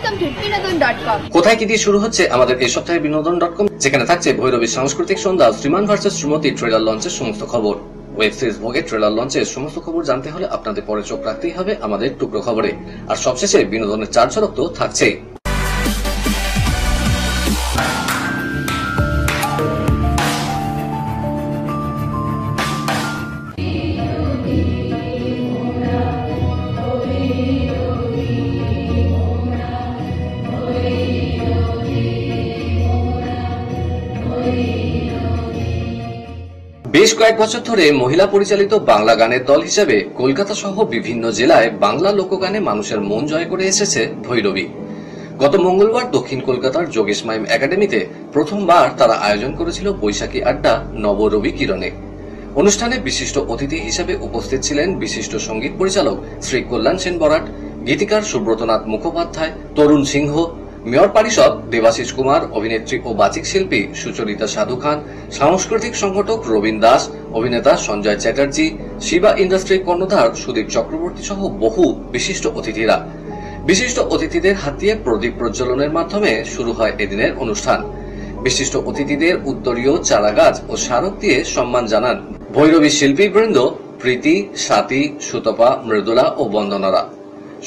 Welcome to বিনোদন.com। কোথায় কি দিয়ে শুরু হচ্ছে আমাদের এই সপ্তাহের বিনোদন.com, যেখানে থাকছে ভৈরবীর সাংস্কৃতিক সন্ধ্যা, শ্রীমান ভার্সেস শ্রীমতী ট্রেলার লঞ্চের সমস্ত খবর। ওয়েব সিরিজ ভোগের ট্রেলার লঞ্চের সমস্ত খবর জানতে হলে আপনাদের পরে চোখ রাখতেই হবে আমাদের টুকরো খবরে। আর সবশেষে বিনোদনের চার ঝলক তো থাকছেই। বেশ কয়েক বছর ধরে মহিলা পরিচালিত বাংলা গানের দল হিসেবে কলকাতা সহ বিভিন্ন জেলায় বাংলা লোকগানে মানুষের মন জয় করে এসেছে ভৈরবী। গত মঙ্গলবার দক্ষিণ কলকাতার যোগেশ মাইম একাডেমিতে প্রথমবার তারা আয়োজন করেছিল বৈশাখী আড্ডা নবরবি কিরণে। অনুষ্ঠানে বিশিষ্ট অতিথি হিসেবে উপস্থিত ছিলেন বিশিষ্ট সঙ্গীত পরিচালক শ্রী কল্যাণ সেন বরাট, গীতিকার সুব্রতনাথ মুখোপাধ্যায়, তরুণ সিংহ, মেয়র পরিষদ দেবাশিস কুমার, অভিনেত্রী ও বাচিক শিল্পী সুচরিতা সাধু খান, সাংস্কৃতিক সংগঠক রবীন দাস, অভিনেতা সঞ্জয় চ্যাটার্জি, শিবা ইন্ডাস্ট্রির কর্ণধার সুদীপ চক্রবর্তী সহ বহু বিশিষ্ট অতিথিরা। বিশিষ্ট অতিথিদের হাত দিয়ে প্রদীপ প্রজ্বলনের মাধ্যমে শুরু হয় এদিনের অনুষ্ঠান। বিশিষ্ট অতিথিদের উত্তরীয় চারাগাছ ও স্মারক দিয়ে সম্মান জানান ভৈরবী শিল্পীবৃন্দ প্রীতি, স্বাতী, সুতপা, মৃদুলা ও বন্দনারা।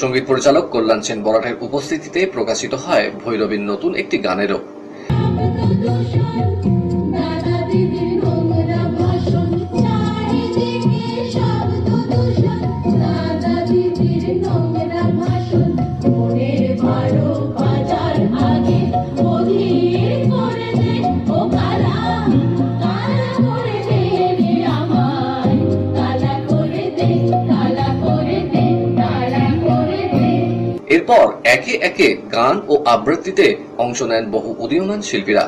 সঙ্গীত পরিচালক কল্যাণ সেন বরাটের উপস্থিতিতে প্রকাশিত হয় ভৈরবীর নতুন একটি গানেরও। এরপর একে একে গান ও আবৃত্তিতে অংশ নেন বহু উদীয়মান শিল্পীরা।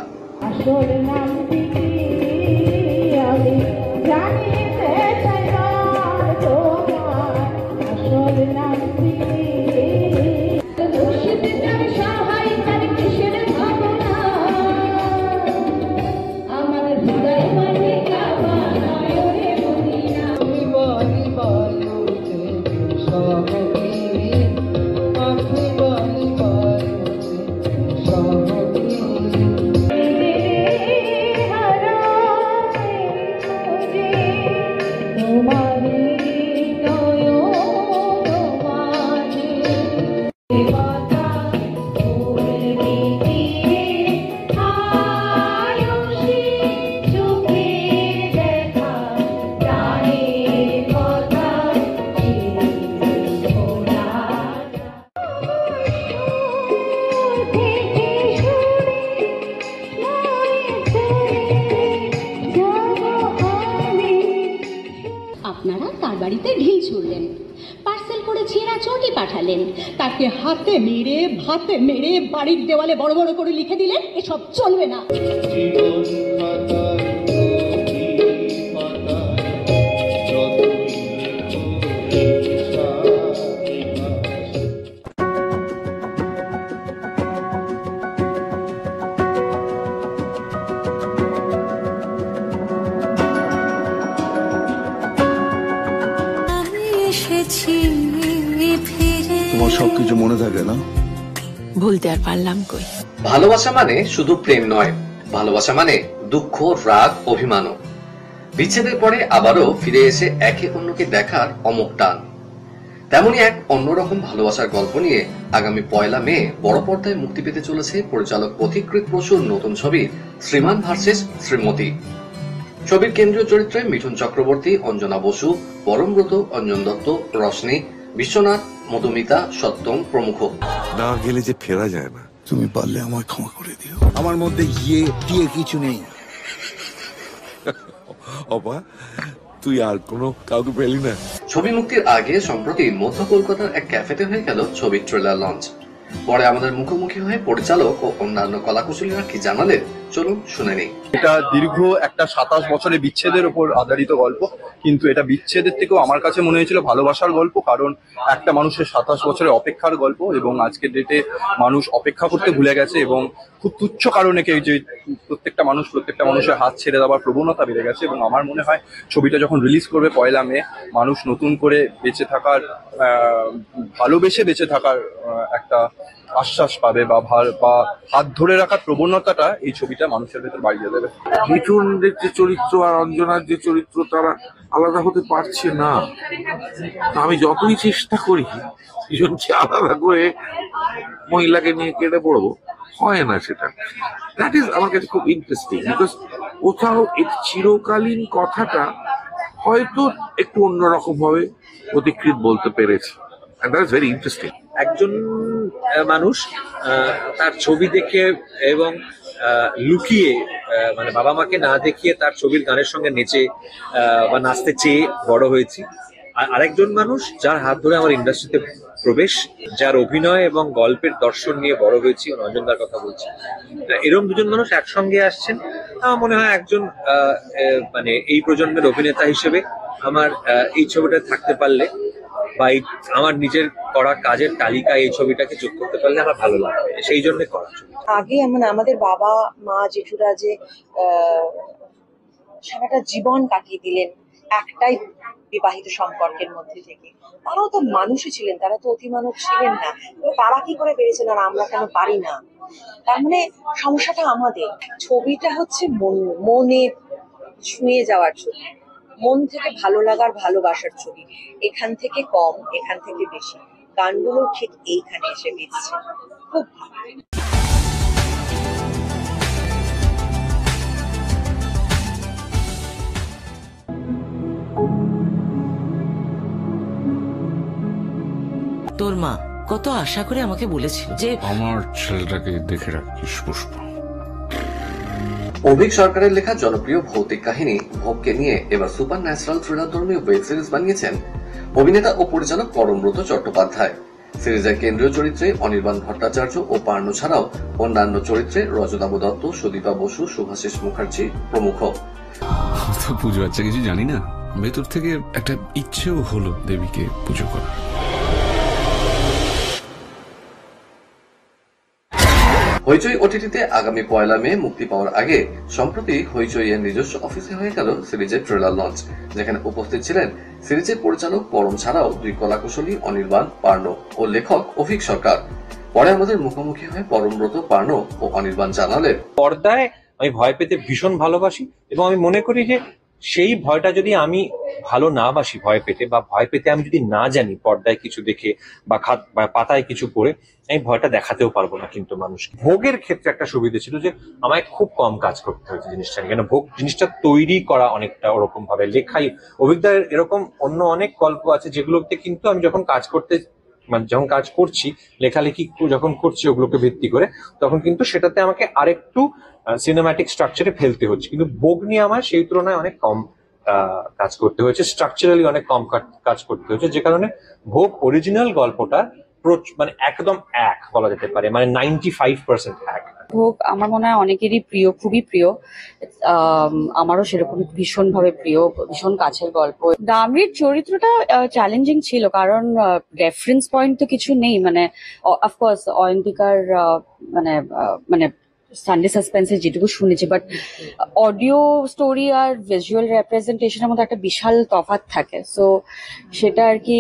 আপনারা তার বাড়িতে ঢিল ছুড়লেন, পার্সেল করে ছেঁড়া চটি পাঠালেন, তাকে হাতে মেরে ভাতে মেরে বাড়ির দেওয়ালে বড় বড় করে লিখে দিলেন এসব চলবে না। তোমার সবকিছু মনে থাকে না? ভুলতে আর পারলাম কই। ভালোবাসা মানে শুধু প্রেম নয়, ভালোবাসা মানে দুঃখ, রাগ, অভিমানও। বিচ্ছেদের পরে আবারও ফিরে এসে একে অন্যকে দেখার অমোঘ টান। তেমনই এক অন্যরকম ভালোবাসার গল্প নিয়ে আগামী 1 মে বড় পর্দায় মুক্তি পেতে চলেছে পরিচালক পথিকৃৎ বসুর নতুন ছবি শ্রীমান ভার্সেস শ্রীমতী। ছবির কেন্দ্রীয় চরিত্রে মিঠুন চক্রবর্তী, অঞ্জনা বসু, পরমব্রত, অঞ্জন দত্ত, রশ্মি, বিশ্বনাথ, মধুমিতা, সত্যম প্রমুখ। না গেলে যে ফেরা যায় না। তুমি পারলে আমায় ক্ষমা করে দিও। আমার মধ্যে ইয়ে টিয়ে কিছু নেই। অপা, তুই আর কোনো কাউকে পেলি না? ছবি মুক্তির আগে সম্প্রতি মধ্য কলকাতার এক ক্যাফেতে হয়ে গেল ছবির ট্রেলার লঞ্চ। পরে আমাদের মুখোমুখি হয়ে পরিচালক ও অন্যান্য কলাকুশলীরা কি জানালেন চলুন শুনে নিই। এটা দীর্ঘ একটা 27 বছরের বিচ্ছেদের উপর আধারিত গল্প, কিন্তু এটা বিচ্ছেদের থেকেও আমার কাছে মনে হয়েছিল ভালোবাসার গল্প, কারণ একটা মানুষের 27 বছরের অপেক্ষার গল্প এবং আজকের ডেটে মানুষ অপেক্ষা করতে ভুলে গেছে এবং খুব তুচ্ছ কারণে যে প্রত্যেকটা মানুষের হাত ছেড়ে দেওয়ার প্রবণতা বেড়ে গেছে। এবং আমার মনে হয় ছবিটা যখন রিলিজ করবে 1 মে, মানুষ নতুন করে বেঁচে থাকার, ভালোবেসে বেঁচে থাকার একটা আশ্বাস পাবে বা হাত ধরে রাখার প্রবণতাটা এই ছবিটা মানুষের ভেতর বাড়িয়ে দেবে। মিঠুনদের যে চরিত্র আর অঞ্জনার যে চরিত্র তারা আলাদা হতে পারছে না। তা আমি যতই চেষ্টা করি দুজনকে আলাদা করে মহিলাকে নিয়ে কেটে পড়বো, হয় না সেটা। দ্যাট ইজ আমার কাছে খুব ইন্টারেস্টিং, বিকজ কোথাও এই চিরকালীন কথাটা হয়তো একটু অন্যরকম ভাবে প্রতিকৃত বলতে পেরেছে। And that is very interesting. একজন মানুষ তার ছবি দেখে এবং লুকিয়ে মানে বাবা মাকে না দেখিয়ে তার ছবির গানের সঙ্গে নেচে বা নাচতে চেয়ে বড় হয়েছি। আর আরেকজন মানুষ যার হাত ধরে আমার ইন্ডাস্ট্রিতে প্রবেশ, যার অভিনয় এবং গল্পের দর্শন নিয়ে বড় হয়েছি, অঞ্জনদার কথা বলছি। এরকম দুজন মানুষ একসঙ্গে আসছেন, আমার মনে হয় একজন মানে এই প্রজন্মের অভিনেতা হিসেবে আমার এই ছবিটা থাকতে পারলে বা আমার নিজের করা কাজের তালিকায় এই ছবিটাকে যোগ করতে পারলে আমার ভালো লাগবে, সেই জন্য করা ছবি। আগে মানে আমাদের বাবা মা জেঠুরা যে সারাটা জীবন কাটিয়ে দিলেন একটাই বিবাহিত সম্পর্কের মধ্যে থেকে, তারাও তো মানুষই ছিলেন, তারা তো অতিমানব ছিলেন না। তারা কি করে পেরেছেন আর আমরা কেন পারি না? তার মানে সমস্যাটা আমাদের। ছবিটা হচ্ছে মনে ছুঁয়ে যাওয়ার ছবি, মন থেকে ভালো লাগার ভালোবাসার ছবি। এখান থেকে কম, এখান থেকে বেশি, গানগুলো ঠিক এইখানে এসে মিশছে, খুব ভালো। তোর মা কত আশা করে আমাকে বলেছিল যে আমার ছেলেটাকে দেখে রাখিস পুষ্প। অভিক সরকারের লেখা জনপ্রিয় ভৌতিক কাহিনী ভোগকে নিয়ে এবার সুপার ন্যাচারাল থ্রিলার ধর্মীয় ওয়েব সিরিজ বানিয়েছেন অভিনেতা ও পরিচালক পরমব্রত চট্টোপাধ্যায়। সিরিজের কেন্দ্রীয় চরিত্রে অনির্বাণ ভট্টাচার্য ও পার্নো ছাড়াও অন্যান্য চরিত্রে রজতাভ দত্ত, সুদীপা বসু, শুভাশিস মুখার্জি প্রমুখ। পুজো আচ্ছা কিছু জানি না, ভেতর থেকে একটা ইচ্ছেও হলো দেবীকে পুজো করা। হইচই ওটিটিতে আগামী 1 মে মুক্তি পাওয়ার আগে সম্প্রতি হইচই এর নিজস্ব অফিসে হয়ে গেল সিরিজের ট্রেলার লঞ্চ, যেখানে উপস্থিত ছিলেন সিরিজের পরিচালক পরম ছাড়াও 2 কলাকুশলী অনির্বাণ, পার্নো ও লেখক অভিক সরকার। পরে আমাদের মুখোমুখি হয়ে পরমব্রত, পার্নো ও অনির্বাণ জানালেন, পর্দায় আমি ভয় পেতে ভীষণ ভালোবাসি এবং আমি মনে করি যে সেই ভয়টা যদি আমি ভালো না বাসি ভয় পেতে, বা ভয় পেতে আমি যদি না জানি পর্দায় কিছু দেখে বা পাতায় কিছু পড়ে, আমি ভয়টা দেখাতেও পারবো না। কিন্তু মানুষকে ভোগের ক্ষেত্রে একটা সুবিধা ছিল যে আমায় খুব কম কাজ করতে হয়েছে জিনিসটা নিয়ে, কেন ভোগ জিনিসটা তৈরি করা অনেকটা ওরকম ভাবে লেখাই। অভিজ্ঞতার এরকম অন্য অনেক গল্প আছে যেগুলোতে কিন্তু আমি যখন কাজ করছি লেখালেখি যখন করছি ওগুলোকে ভিত্তি করে, তখন কিন্তু সেটাতে আমাকে আরেকটু সিনেম্যাটিক স্ট্রাকচারে ফেলতে হচ্ছে। কিন্তু ভোগ নিয়ে আমার সেই তুলনায় অনেক কম কাজ করতে হয়েছে, স্ট্রাকচারালি অনেক কম কাজ করতে হয়েছে, যে কারণে ভোগ অরিজিনাল গল্পটা মানে একদম এক বলা যেতে পারে, মানে 95% এক। ভোগ আমার মনে হয় অনেকেরই প্রিয়, খুবই প্রিয়। আমারও সেরকম ভীষণভাবে প্রিয়, ভীষণ কাছের গল্প। দামরির চরিত্রটা চ্যালেঞ্জিং ছিল, কারণ রেফারেন্স পয়েন্ট তো কিছু নেই। মানে অফকোর্স অয়ন্তিকার মানে সানডে সাসপেন্সে যেটুকু শুনেছি, বাট অডিও স্টোরি আর ভিজুয়াল রেপ্রেজেন্টেশনের মধ্যে একটা বিশাল তফাৎ থাকে। সো সেটা আর কি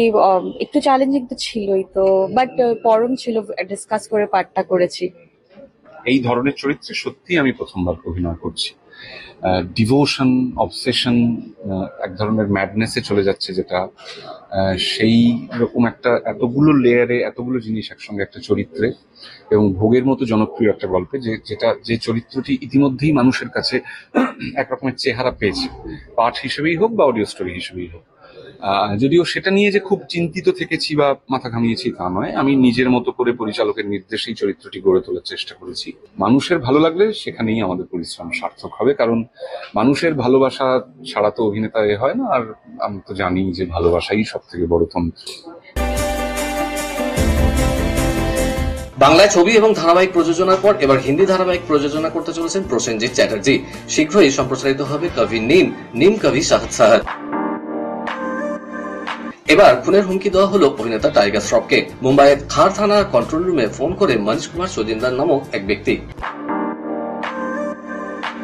একটু চ্যালেঞ্জিং তো ছিলই তো, বাট পরম ছিল, ডিসকাস করে পার্টটা করেছি। এই ধরনের চরিত্রে সত্যি আমি প্রথমবার অভিনয় করছি। ডিভোশন, অবসেশন, এক ধরনের ম্যাডনেসে চলে যাচ্ছে, যেটা সেই রকম একটা এতগুলো লেয়ারে এতগুলো জিনিস একসঙ্গে একটা চরিত্রে, এবং ভোগের মতো জনপ্রিয় একটা গল্পে যে চরিত্রটি ইতিমধ্যেই মানুষের কাছে একরকমের চেহারা পেয়েছে, পাঠ হিসেবেই হোক বা অডিও স্টোরি হিসেবেই হোক। যদিও সেটা নিয়ে যে খুব চিন্তিত থেকেছি বা মাথা ঘামিয়েছি তা নয়, আমি নিজের মতো করে পরিচালকের নির্দেশেই চরিত্রটি গড়ে তোলার চেষ্টা করেছি। মানুষের ভালো লাগলে সেখানেই আমাদের পরিশ্রম সার্থক হবে, কারণ মানুষের ভালোবাসা ছাড়া তো অভিনেতা হয় না। আর আমি তো জানি যে ভালোবাসাই সব থেকে বড় তন্ত্র। বাংলায় ছবি এবং ধারাবাহিক প্রযোজনার পর এবার হিন্দি ধারাবাহিক প্রযোজনা করতে চলেছেন প্রসেনজিৎ চ্যাটার্জি। শীঘ্রই সম্প্রচারিত হবে কভি নিম কভি সাহত সাহত। এবার খুনের হুমকি দেওয়া হলো অভিনেতা টাইগার শ্রফকে। মুম্বাইয়ের খার থানা কন্ট্রোল রুমে ফোন করে মনীশ কুমার সজিন্দার নামক এক ব্যক্তি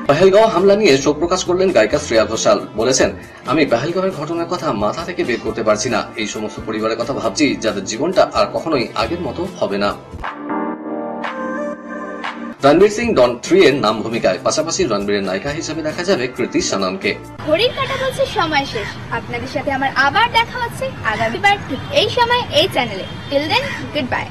পেহেলগাঁও হামলা নিয়ে শোক প্রকাশ করলেন গায়িকা শ্রেয়া ঘোষাল। বলেছেন, আমি পেহেলগাঁওয়ের ঘটনার কথা মাথা থেকে বের করতে পারছি না। এই সমস্ত পরিবারের কথা ভাবছি যাদের জীবনটা আর কখনোই আগের মতো হবে না। রণবীর সিং ডন 3 এর নাম ভূমিকায়, পাশাপাশি রণবীরের নায়িকা হিসেবে দেখা যাবে কৃতি সাননকে। ঘড়ির কাঁটা বলছে সময় শেষ। আপনাদের সাথে আমার আবার দেখা হচ্ছে আগামীবার ঠিক এই সময় এই চ্যানেলে। Till then, good bye.